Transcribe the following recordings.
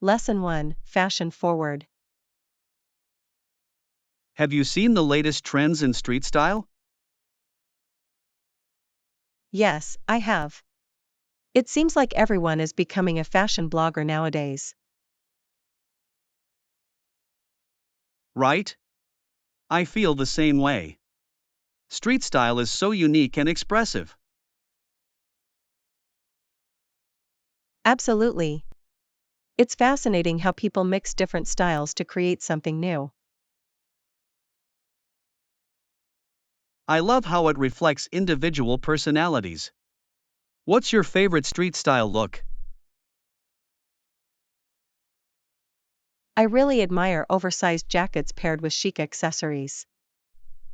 Lesson 1, Fashion Forward. Have you seen the latest trends in street style? Yes, I have. It seems like everyone is becoming a fashion blogger nowadays. Right? I feel the same way. Street style is so unique and expressive. Absolutely. It's fascinating how people mix different styles to create something new. I love how it reflects individual personalities. What's your favorite street style look? I really admire oversized jackets paired with chic accessories.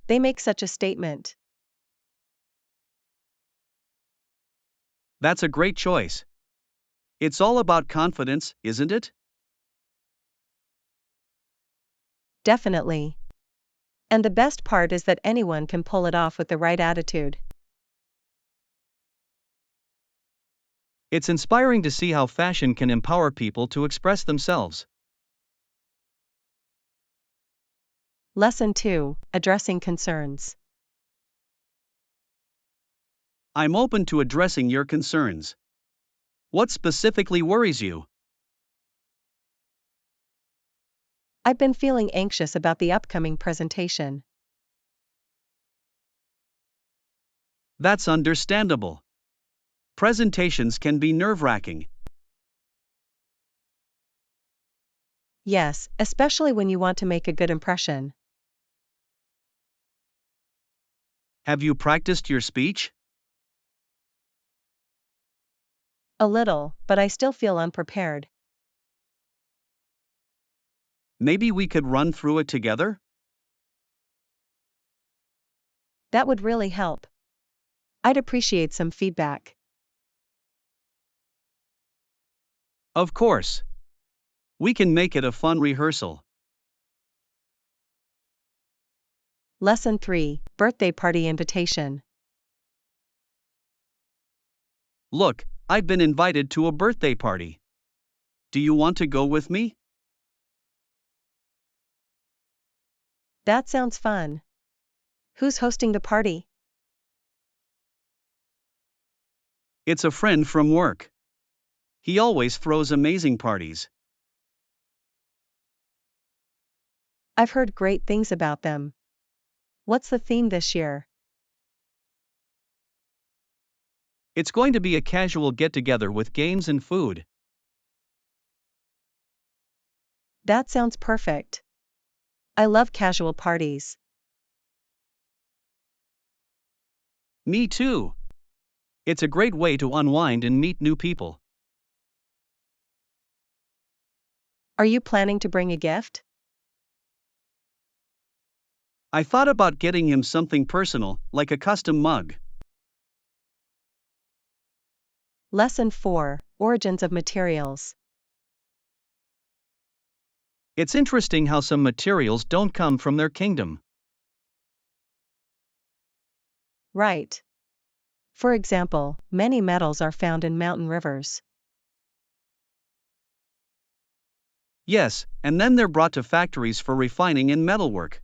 They make such a statement. That's a great choice. It's all about confidence, isn't it? Definitely. And the best part is that anyone can pull it off with the right attitude. It's inspiring to see how fashion can empower people to express themselves. Lesson 2, Addressing Concerns. I'm open to addressing your concerns. What specifically worries you? I've been feeling anxious about the upcoming presentation. That's understandable. Presentations can be nerve-wracking. Yes, especially when you want to make a good impression. Have you practiced your speech? A little, but I still feel unprepared. Maybe we could run through it together? That would really help. I'd appreciate some feedback. Of course. We can make it a fun rehearsal. Lesson 3, Birthday Party Invitation. Look, I've been invited to a birthday party. Do you want to go with me? That sounds fun. Who's hosting the party? It's a friend from work. He always throws amazing parties. I've heard great things about them. What's the theme this year? It's going to be a casual get-together with games and food. That sounds perfect. I love casual parties. Me too. It's a great way to unwind and meet new people. Are you planning to bring a gift? I thought about getting him something personal, like a custom mug. Lesson 4, Origins of Materials. It's interesting how some materials don't come from their kingdom. Right. For example, many metals are found in mountain rivers. Yes, and then they're brought to factories for refining and metalwork.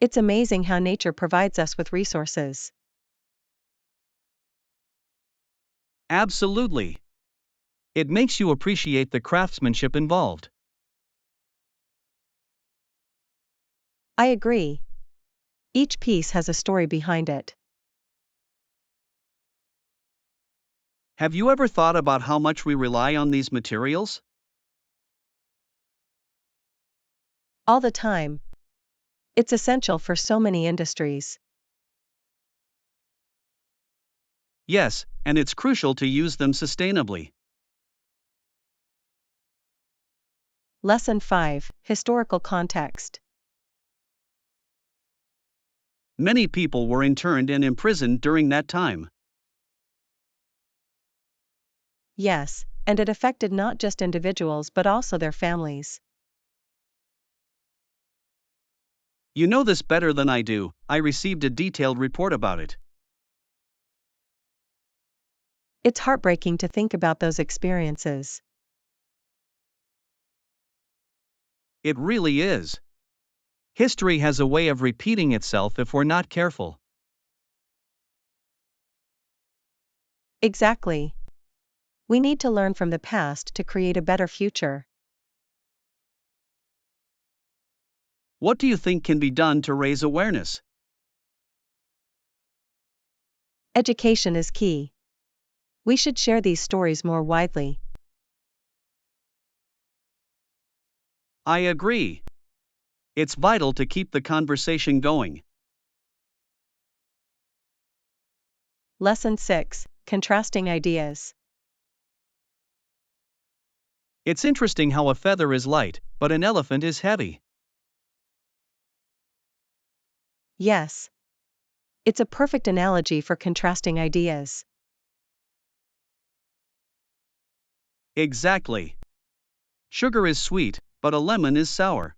It's amazing how nature provides us with resources. Absolutely. It makes you appreciate the craftsmanship involved. I agree. Each piece has a story behind it. Have you ever thought about how much we rely on these materials? All the time. It's essential for so many industries. Yes, and it's crucial to use them sustainably. Lesson 5, Historical Context. Many people were interned and imprisoned during that time. Yes, and it affected not just individuals but also their families. You know this better than I do. I received a detailed report about it. It's heartbreaking to think about those experiences. It really is. History has a way of repeating itself if we're not careful. Exactly. We need to learn from the past to create a better future. What do you think can be done to raise awareness? Education is key. We should share these stories more widely. I agree. It's vital to keep the conversation going. Lesson 6: Contrasting Ideas. It's interesting how a feather is light, but an elephant is heavy. Yes. It's a perfect analogy for contrasting ideas. Exactly. Sugar is sweet, but a lemon is sour.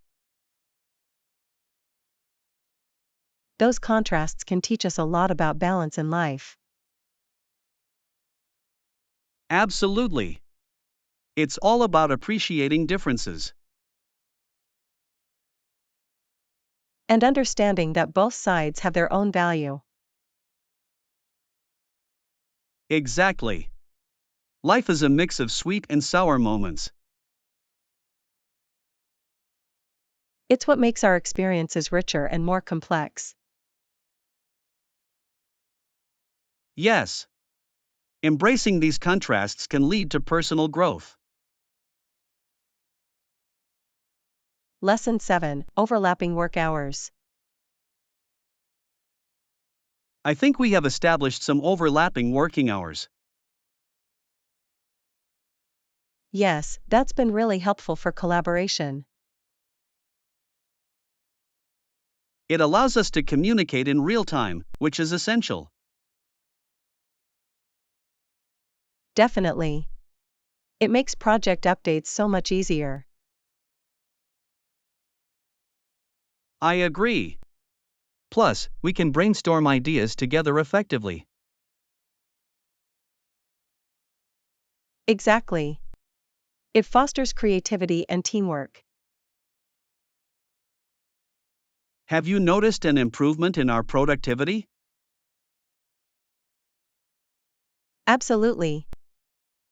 Those contrasts can teach us a lot about balance in life. Absolutely. It's all about appreciating differences. And understanding that both sides have their own value. Exactly. Life is a mix of sweet and sour moments. It's what makes our experiences richer and more complex. Yes. Embracing these contrasts can lead to personal growth. Lesson 7: Overlapping Work Hours. I think we have established some overlapping working hours. Yes, that's been really helpful for collaboration. It allows us to communicate in real time, which is essential. Definitely. It makes project updates so much easier. I agree. Plus, we can brainstorm ideas together effectively. Exactly. It fosters creativity and teamwork. Have you noticed an improvement in our productivity? Absolutely.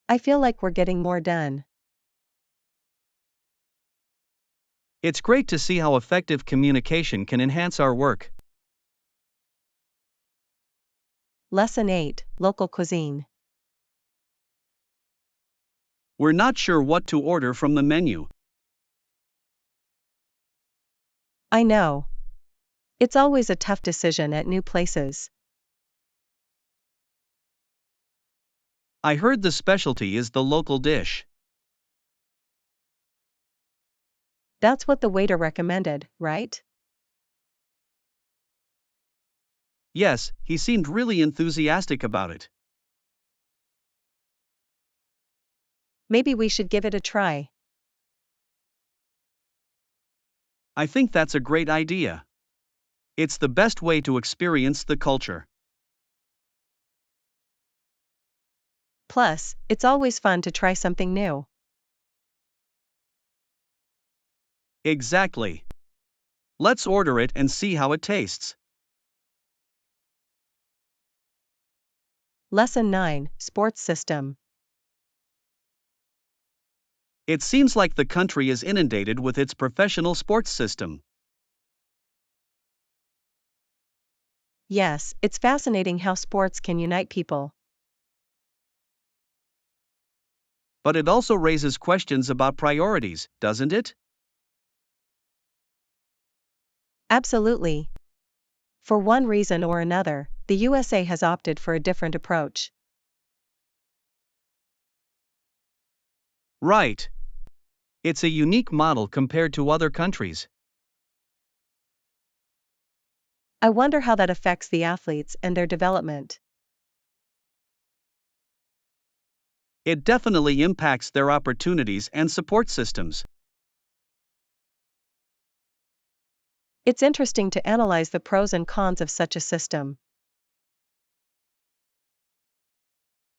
I feel like we're getting more done. It's great to see how effective communication can enhance our work. Lesson 8: Local Cuisine. We're not sure what to order from the menu. I know. It's always a tough decision at new places. I heard the specialty is the local dish. That's what the waiter recommended, right? Yes, he seemed really enthusiastic about it. Maybe we should give it a try. I think that's a great idea. It's the best way to experience the culture. Plus, it's always fun to try something new. Exactly. Let's order it and see how it tastes. Lesson 9: Sports System. It seems like the country is inundated with its professional sports system. Yes, it's fascinating how sports can unite people. But it also raises questions about priorities, doesn't it? Absolutely. For one reason or another, the USA has opted for a different approach. Right. It's a unique model compared to other countries. I wonder how that affects the athletes and their development. It definitely impacts their opportunities and support systems. It's interesting to analyze the pros and cons of such a system.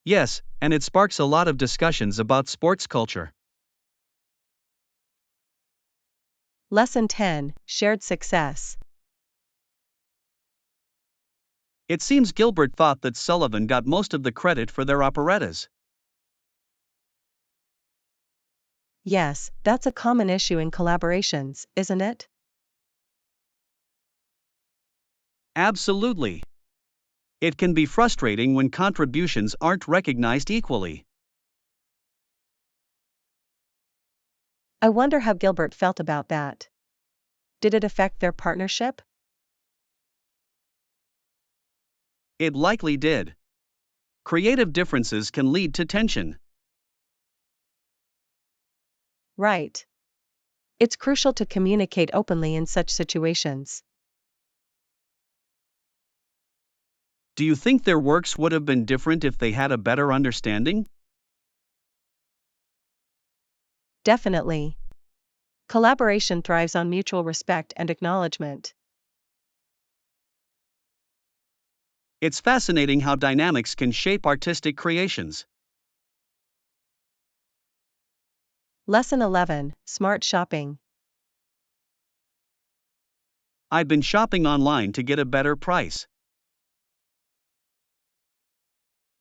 Yes, and it sparks a lot of discussions about sports culture. Lesson 10, Shared Success. It seems Gilbert thought that Sullivan got most of the credit for their operettas. Yes, that's a common issue in collaborations, isn't it? Absolutely. It can be frustrating when contributions aren't recognized equally. I wonder how Gilbert felt about that. Did it affect their partnership? It likely did. Creative differences can lead to tension. Right. It's crucial to communicate openly in such situations. Do you think their works would have been different if they had a better understanding? Definitely. Collaboration thrives on mutual respect and acknowledgement. It's fascinating how dynamics can shape artistic creations. Lesson 11, Smart Shopping. I've been shopping online to get a better price.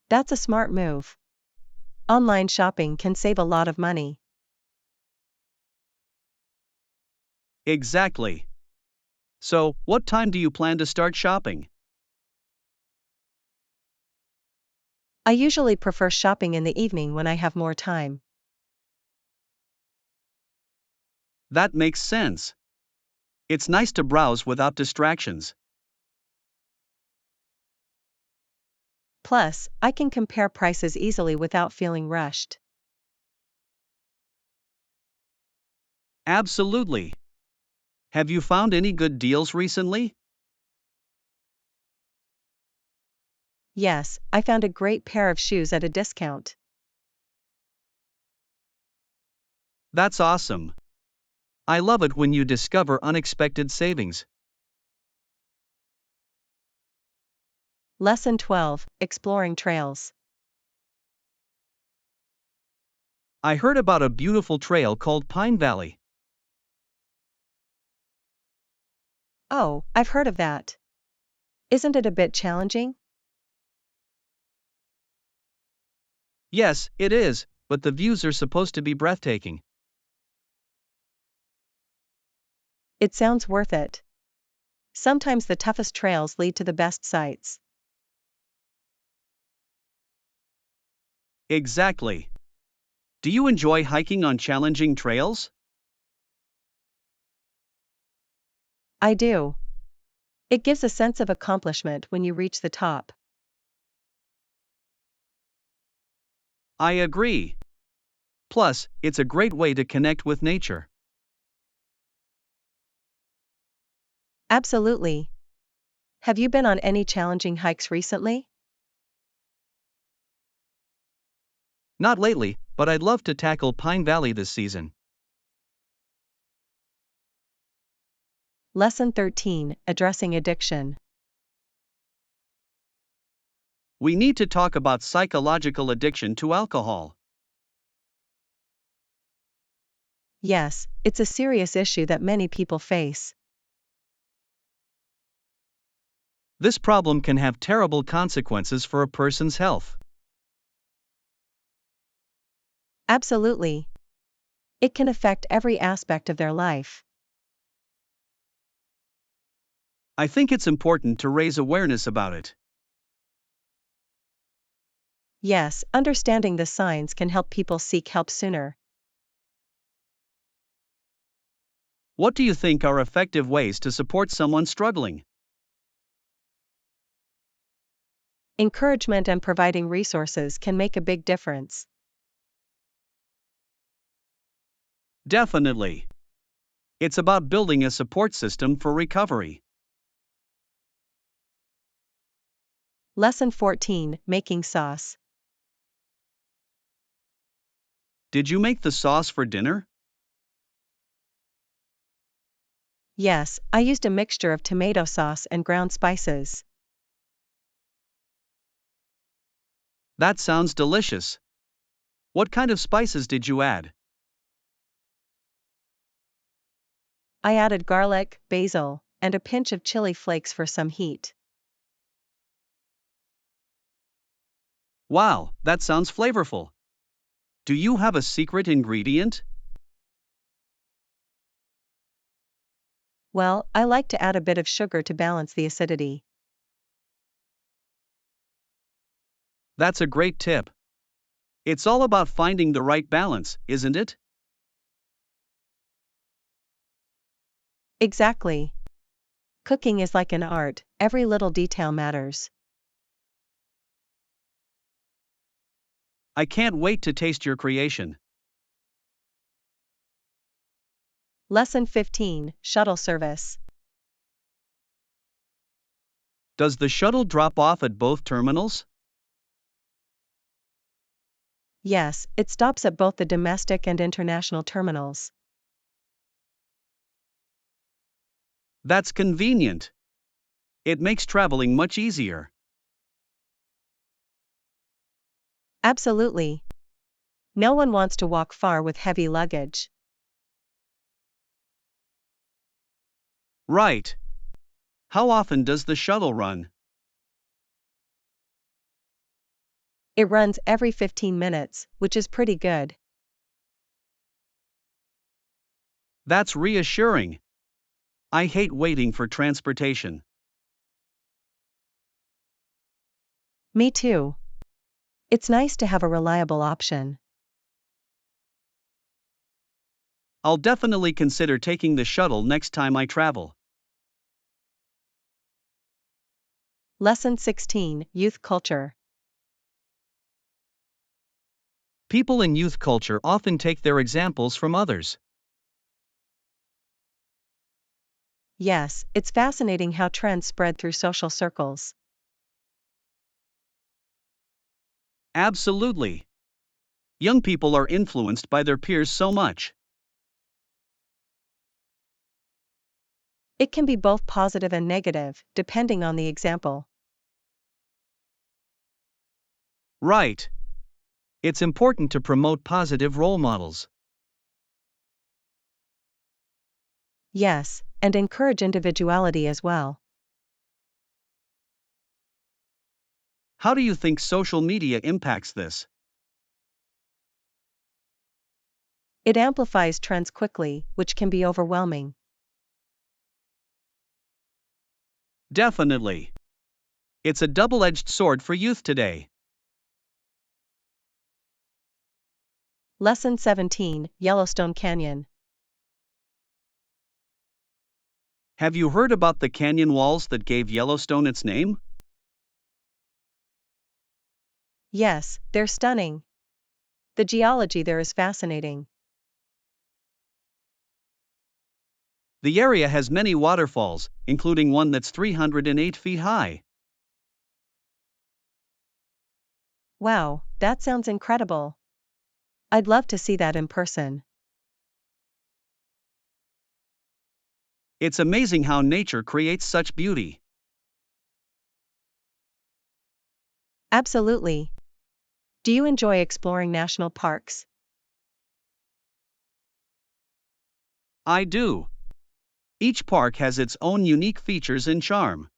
That's a smart move. Online shopping can save a lot of money. Exactly. So, what time do you plan to start shopping? I usually prefer shopping in the evening when I have more time. That makes sense. It's nice to browse without distractions. Plus, I can compare prices easily without feeling rushed. Absolutely. Have you found any good deals recently? Yes, I found a great pair of shoes at a discount. That's awesome. I love it when you discover unexpected savings. Lesson 12, Exploring Trails. I heard about a beautiful trail called Pine Valley. Oh, I've heard of that. Isn't it a bit challenging? Yes, it is, but the views are supposed to be breathtaking. It sounds worth it. Sometimes the toughest trails lead to the best sights. Exactly. Do you enjoy hiking on challenging trails? I do. It gives a sense of accomplishment when you reach the top. I agree. Plus, it's a great way to connect with nature. Absolutely. Have you been on any challenging hikes recently? Not lately, but I'd love to tackle Pine Valley this season. Lesson 13, Addressing Addiction. We need to talk about psychological addiction to alcohol. Yes, it's a serious issue that many people face. This problem can have terrible consequences for a person's health. Absolutely. It can affect every aspect of their life. I think it's important to raise awareness about it. Yes, understanding the signs can help people seek help sooner. What do you think are effective ways to support someone struggling? Encouragement and providing resources can make a big difference. Definitely. It's about building a support system for recovery. Lesson 14, Making Sauce. Did you make the sauce for dinner? Yes, I used a mixture of tomato sauce and ground spices. That sounds delicious. What kind of spices did you add? I added garlic, basil, and a pinch of chili flakes for some heat. Wow, that sounds flavorful. Do you have a secret ingredient? Well, I like to add a bit of sugar to balance the acidity. That's a great tip. It's all about finding the right balance, isn't it? Exactly. Cooking is like an art, every little detail matters. I can't wait to taste your creation. Lesson 15, Shuttle Service. Does the shuttle drop off at both terminals? Yes, it stops at both the domestic and international terminals. That's convenient. It makes traveling much easier. Absolutely. No one wants to walk far with heavy luggage. Right. How often does the shuttle run? It runs every 15 minutes, which is pretty good. That's reassuring. I hate waiting for transportation. Me too. It's nice to have a reliable option. I'll definitely consider taking the shuttle next time I travel. Lesson 16, Youth Culture. People in youth culture often take their examples from others. Yes, it's fascinating how trends spread through social circles. Absolutely. Young people are influenced by their peers so much. It can be both positive and negative, depending on the example. Right. It's important to promote positive role models. Yes, and encourage individuality as well. How do you think social media impacts this? It amplifies trends quickly, which can be overwhelming. Definitely. It's a double-edged sword for youth today. Lesson 17, Yellowstone Canyon. Have you heard about the canyon walls that gave Yellowstone its name? Yes, they're stunning. The geology there is fascinating. The area has many waterfalls, including one that's 308 feet high. Wow, that sounds incredible. I'd love to see that in person. It's amazing how nature creates such beauty. Absolutely. Do you enjoy exploring national parks? I do. Each park has its own unique features and charm.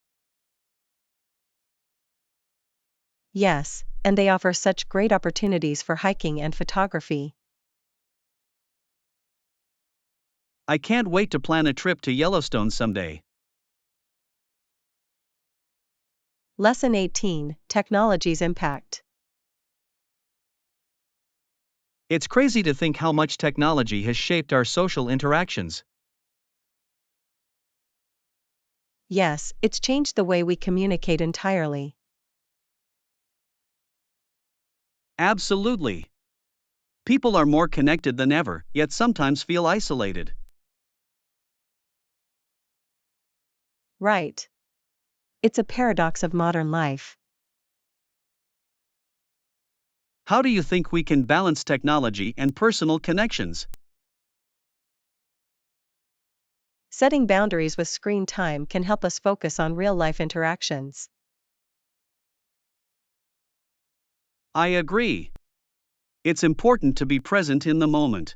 Yes, and they offer such great opportunities for hiking and photography. I can't wait to plan a trip to Yellowstone someday. Lesson 18, Technology's Impact. It's crazy to think how much technology has shaped our social interactions. Yes, it's changed the way we communicate entirely. Absolutely. People are more connected than ever, yet sometimes feel isolated. Right. It's a paradox of modern life. How do you think we can balance technology and personal connections? Setting boundaries with screen time can help us focus on real-life interactions. I agree. It's important to be present in the moment.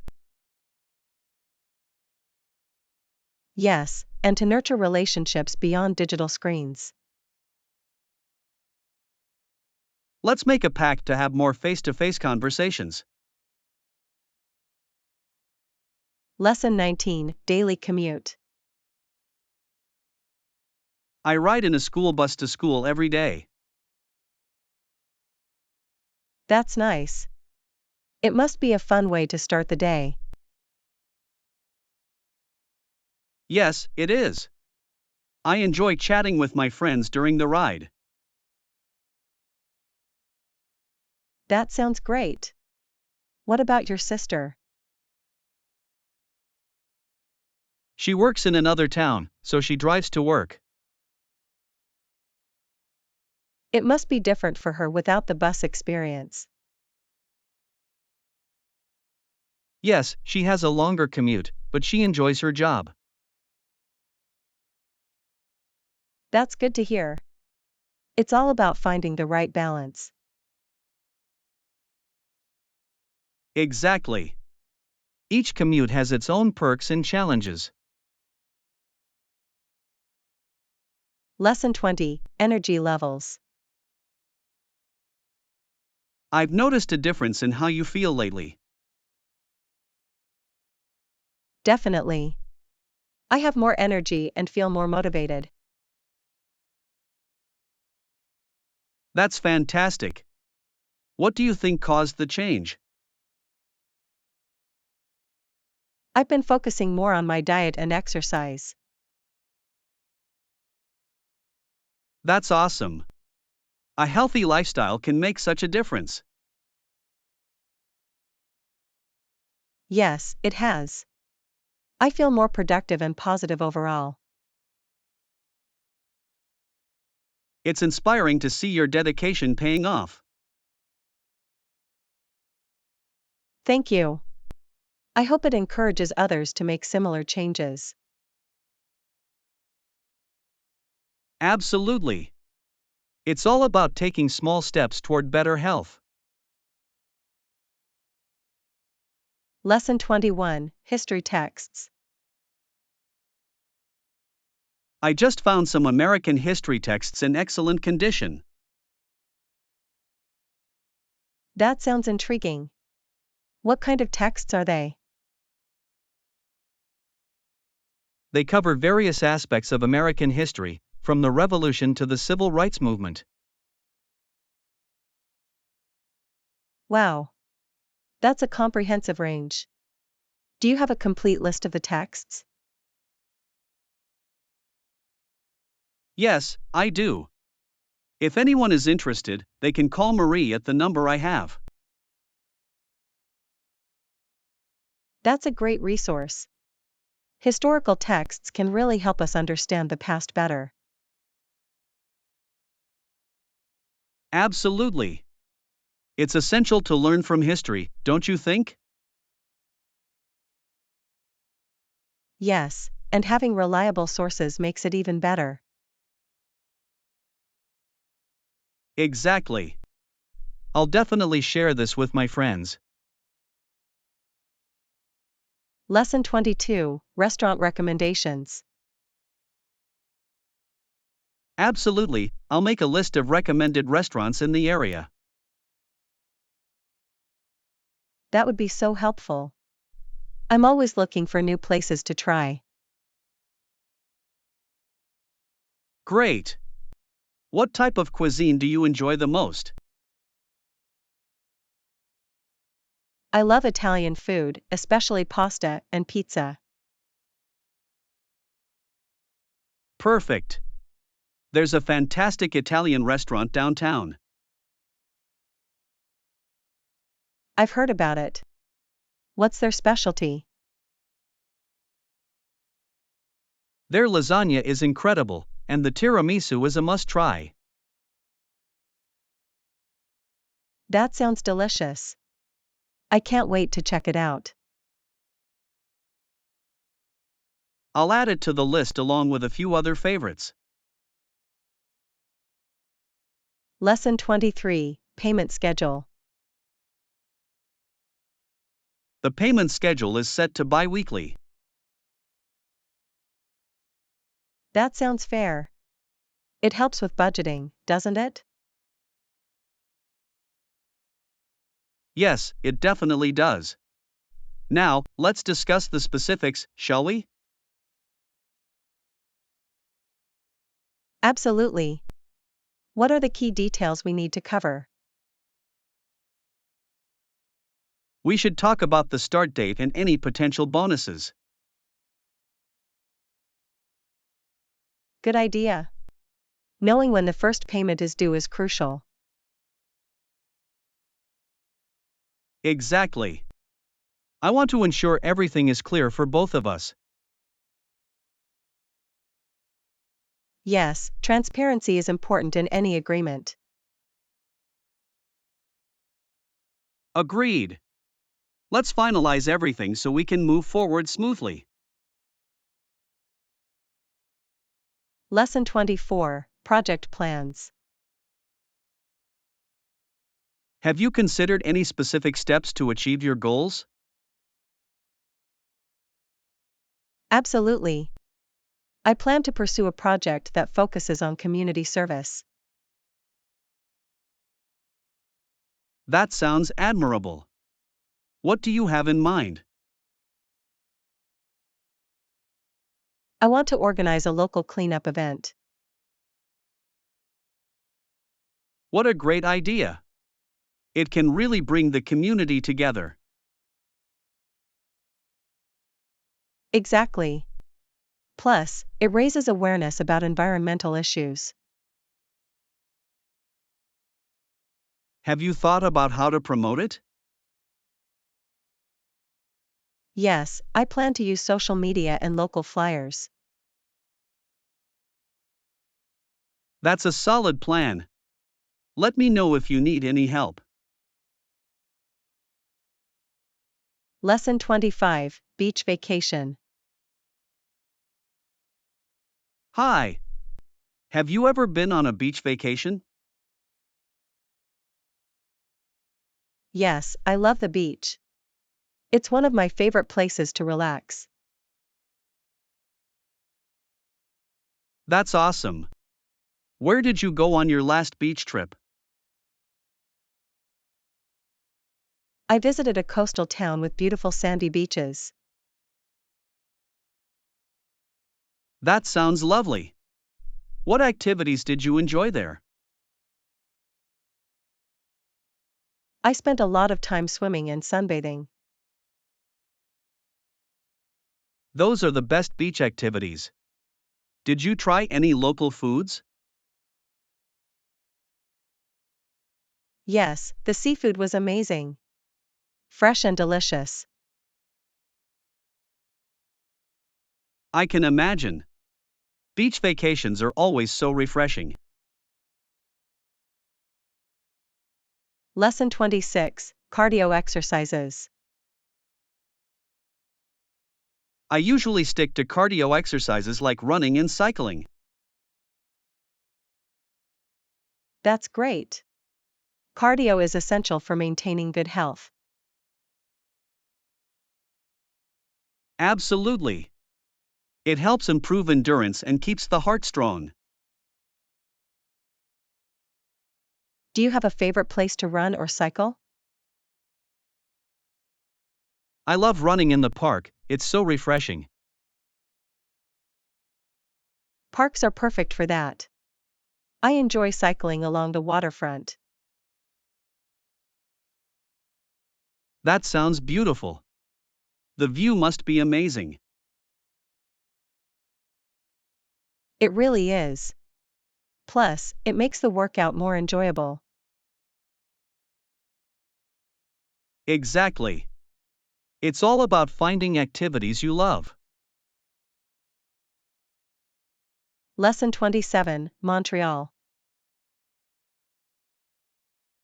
Yes, and to nurture relationships beyond digital screens. Let's make a pact to have more face to face conversations. Lesson 19, Daily Commute. I ride in a school bus to school every day. That's nice. It must be a fun way to start the day. Yes, it is. I enjoy chatting with my friends during the ride. That sounds great. What about your sister? She works in another town, so she drives to work. It must be different for her without the bus experience. Yes, she has a longer commute, but she enjoys her job. That's good to hear. It's all about finding the right balance. Exactly. Each commute has its own perks and challenges. Lesson 20, Energy Levels. I've noticed a difference in how you feel lately. Definitely. I have more energy and feel more motivated. That's fantastic. What do you think caused the change? I've been focusing more on my diet and exercise. That's awesome. A healthy lifestyle can make such a difference. Yes, it has. I feel more productive and positive overall. It's inspiring to see your dedication paying off. Thank you. I hope it encourages others to make similar changes. Absolutely. It's all about taking small steps toward better health. Lesson 21, History Texts. I just found some American history texts in excellent condition. That sounds intriguing. What kind of texts are they? They cover various aspects of American history, from the Revolution to the Civil Rights Movement. Wow. That's a comprehensive range. Do you have a complete list of the texts? Yes, I do. If anyone is interested, they can call Marie at the number I have. That's a great resource. Historical texts can really help us understand the past better. Absolutely. It's essential to learn from history, don't you think? Yes, and having reliable sources makes it even better. Exactly. I'll definitely share this with my friends. Lesson 22, Restaurant Recommendations. Absolutely, I'll make a list of recommended restaurants in the area. That would be so helpful. I'm always looking for new places to try. Great. What type of cuisine do you enjoy the most? I love Italian food, especially pasta and pizza. Perfect. There's a fantastic Italian restaurant downtown. I've heard about it. What's their specialty? Their lasagna is incredible, and the tiramisu is a must-try. That sounds delicious. I can't wait to check it out. I'll add it to the list along with a few other favorites. Lesson 23, Payment Schedule. The payment schedule is set to bi-weekly. That sounds fair. It helps with budgeting, doesn't it? Yes, it definitely does. Now, let's discuss the specifics, shall we? Absolutely. What are the key details we need to cover? We should talk about the start date and any potential bonuses. Good idea. Knowing when the first payment is due is crucial. Exactly. I want to ensure everything is clear for both of us. Yes, transparency is important in any agreement. Agreed. Let's finalize everything so we can move forward smoothly. Lesson 24, Project Plans. Have you considered any specific steps to achieve your goals? Absolutely. I plan to pursue a project that focuses on community service. That sounds admirable. What do you have in mind? I want to organize a local cleanup event. What a great idea! It can really bring the community together. Exactly. Plus, it raises awareness about environmental issues. Have you thought about how to promote it? Yes, I plan to use social media and local flyers. That's a solid plan. Let me know if you need any help. Lesson 25, Beach Vacation. Hi! Have you ever been on a beach vacation? Yes, I love the beach. It's one of my favorite places to relax. That's awesome. Where did you go on your last beach trip? I visited a coastal town with beautiful sandy beaches. That sounds lovely. What activities did you enjoy there? I spent a lot of time swimming and sunbathing. Those are the best beach activities. Did you try any local foods? Yes, the seafood was amazing. Fresh and delicious. I can imagine. Beach vacations are always so refreshing. Lesson 26, Cardio Exercises. I usually stick to cardio exercises like running and cycling. That's great. Cardio is essential for maintaining good health. Absolutely. It helps improve endurance and keeps the heart strong. Do you have a favorite place to run or cycle? I love running in the park, it's so refreshing. Parks are perfect for that. I enjoy cycling along the waterfront. That sounds beautiful. The view must be amazing. It really is. Plus, it makes the workout more enjoyable. Exactly. It's all about finding activities you love. Lesson 27, Montreal.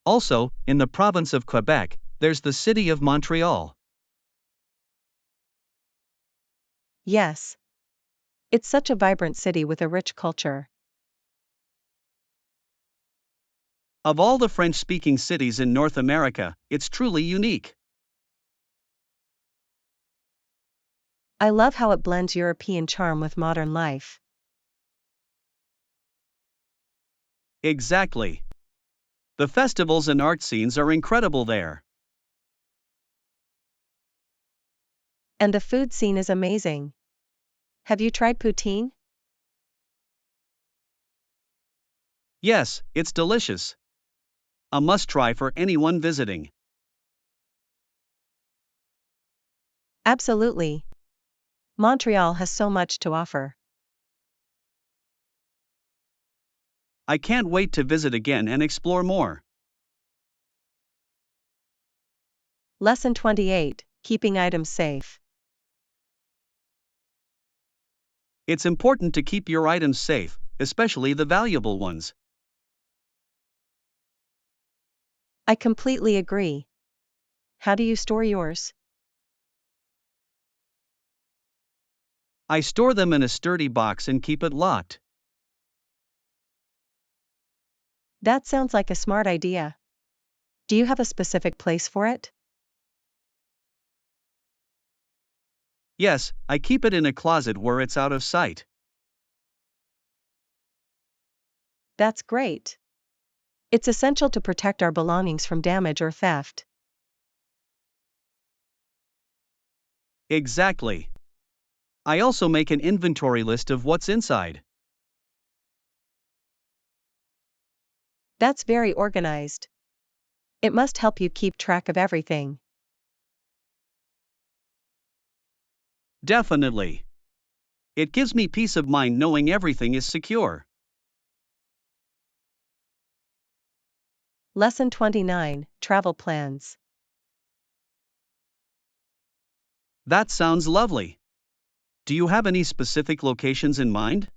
Also, in the province of Quebec, there's the city of Montreal. Yes. It's such a vibrant city with a rich culture. Of all the French speaking cities in North America, it's truly unique. I love how it blends European charm with modern life. Exactly. The festivals and art scenes are incredible there. And the food scene is amazing. Have you tried poutine? Yes, it's delicious. A must try for anyone visiting. Absolutely. Montreal has so much to offer. I can't wait to visit again and explore more. Lesson 28: Keeping items safe. It's important to keep your items safe, especially the valuable ones. I completely agree. How do you store yours? I store them in a sturdy box and keep it locked. That sounds like a smart idea. Do you have a specific place for it? Yes, I keep it in a closet where it's out of sight. That's great. It's essential to protect our belongings from damage or theft. Exactly. I also make an inventory list of what's inside. That's very organized. It must help you keep track of everything. Definitely. It gives me peace of mind knowing everything is secure. Lesson 29: Travel plans. That sounds lovely. Do you have any specific locations in mind?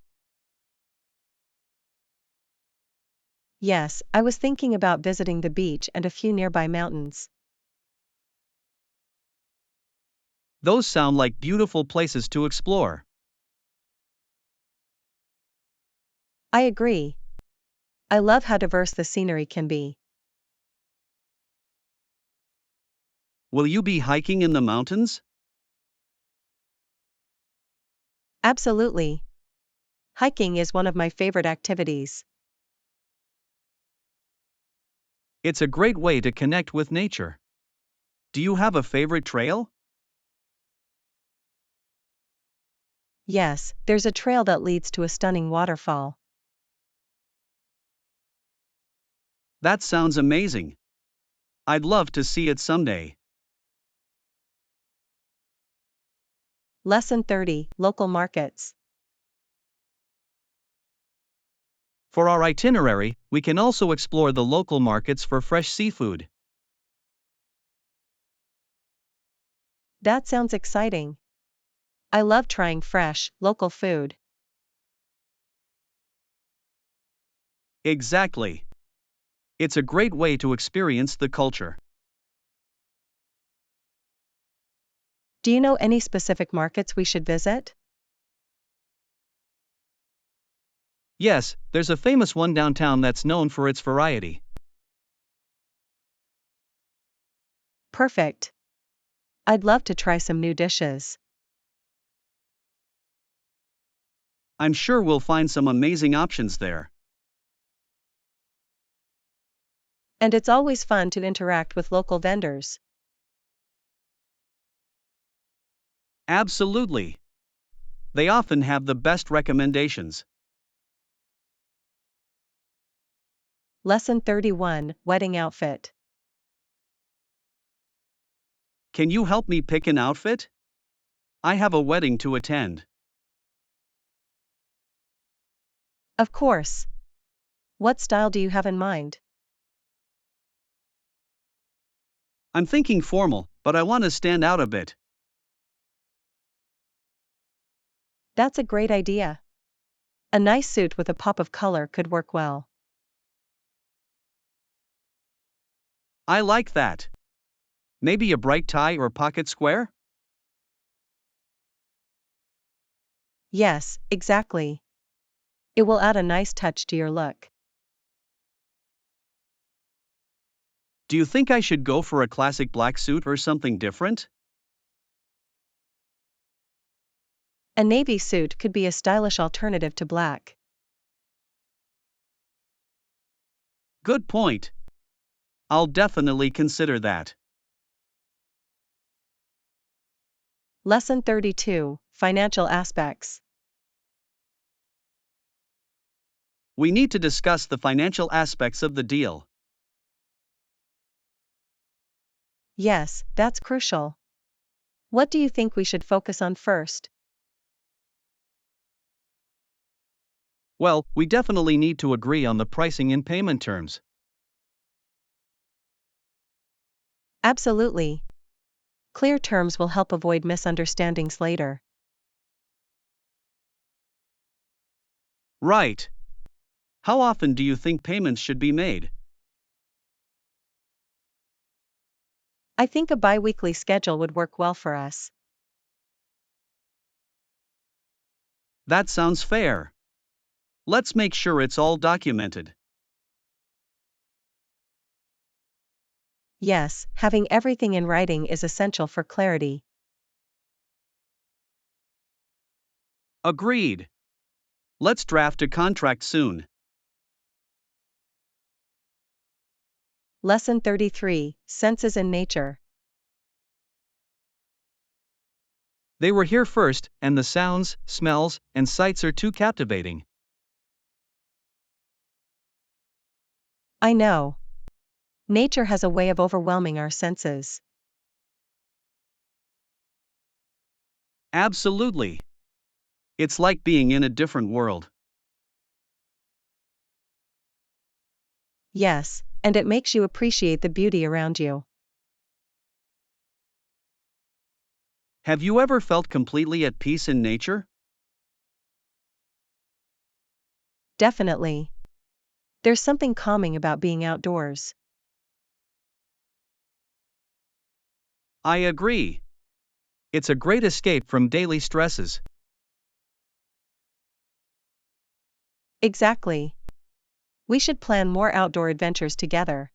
Yes, I was thinking about visiting the beach and a few nearby mountains. Those sound like beautiful places to explore. I agree. I love how diverse the scenery can be. Will you be hiking in the mountains? Absolutely. Hiking is one of my favorite activities. It's a great way to connect with nature. Do you have a favorite trail? Yes, there's a trail that leads to a stunning waterfall. That sounds amazing. I'd love to see it someday. Lesson 30: Local markets. For our itinerary, we can also explore the local markets for fresh seafood. That sounds exciting. I love trying fresh, local food. Exactly. It's a great way to experience the culture. Do you know any specific markets we should visit? Yes, there's a famous one downtown that's known for its variety. Perfect. I'd love to try some new dishes. I'm sure we'll find some amazing options there. And it's always fun to interact with local vendors. Absolutely. They often have the best recommendations. Lesson 31: Wedding outfit. Can you help me pick an outfit? I have a wedding to attend. Of course. What style do you have in mind? I'm thinking formal, but I want to stand out a bit. That's a great idea. A nice suit with a pop of color could work well. I like that. Maybe a bright tie or pocket square? Yes, exactly. It will add a nice touch to your look. Do you think I should go for a classic black suit or something different? A navy suit could be a stylish alternative to black. Good point. I'll definitely consider that. Lesson 32, Financial Aspects. We need to discuss the financial aspects of the deal. Yes, that's crucial. What do you think we should focus on first? Well, we definitely need to agree on the pricing and payment terms. Absolutely. Clear terms will help avoid misunderstandings later. Right. How often do you think payments should be made? I think a bi-weekly schedule would work well for us. That sounds fair. Let's make sure it's all documented. Yes, having everything in writing is essential for clarity. Agreed. Let's draft a contract soon. Lesson 33, Senses in Nature. They were here first, and the sounds, smells, and sights are too captivating. I know. Nature has a way of overwhelming our senses. Absolutely. It's like being in a different world. Yes, and it makes you appreciate the beauty around you. Have you ever felt completely at peace in nature? Definitely. There's something calming about being outdoors. I agree. It's a great escape from daily stresses. Exactly. We should plan more outdoor adventures together.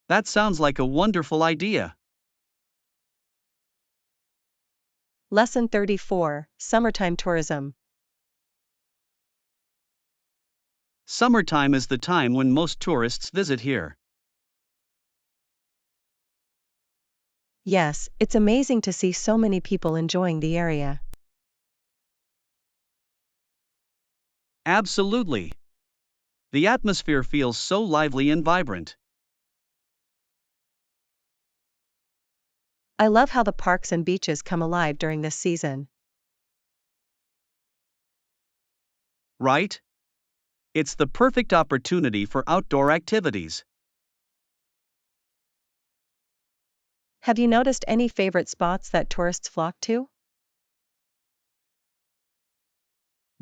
That sounds like a wonderful idea. Lesson 34, Summertime Tourism. Summertime is the time when most tourists visit here. Yes, it's amazing to see so many people enjoying the area. Absolutely. The atmosphere feels so lively and vibrant. I love how the parks and beaches come alive during this season. Right? It's the perfect opportunity for outdoor activities. Have you noticed any favorite spots that tourists flock to?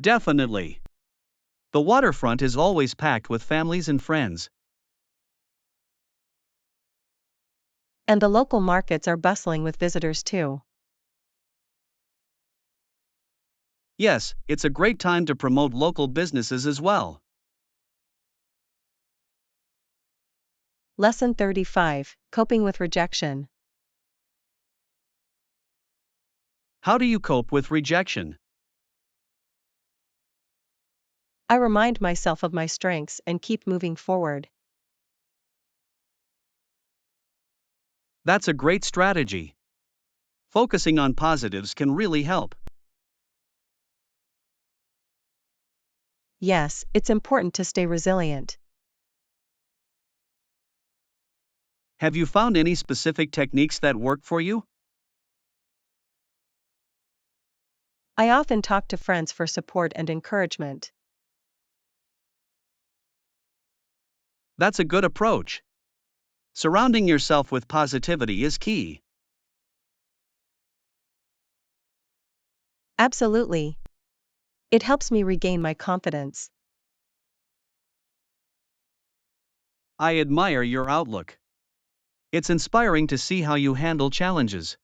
Definitely. The waterfront is always packed with families and friends. And the local markets are bustling with visitors too. Yes, it's a great time to promote local businesses as well. Lesson 35, Coping with Rejection. How do you cope with rejection? I remind myself of my strengths and keep moving forward. That's a great strategy. Focusing on positives can really help. Yes, it's important to stay resilient. Have you found any specific techniques that work for you? I often talk to friends for support and encouragement. That's a good approach. Surrounding yourself with positivity is key. Absolutely. It helps me regain my confidence. I admire your outlook. It's inspiring to see how you handle challenges.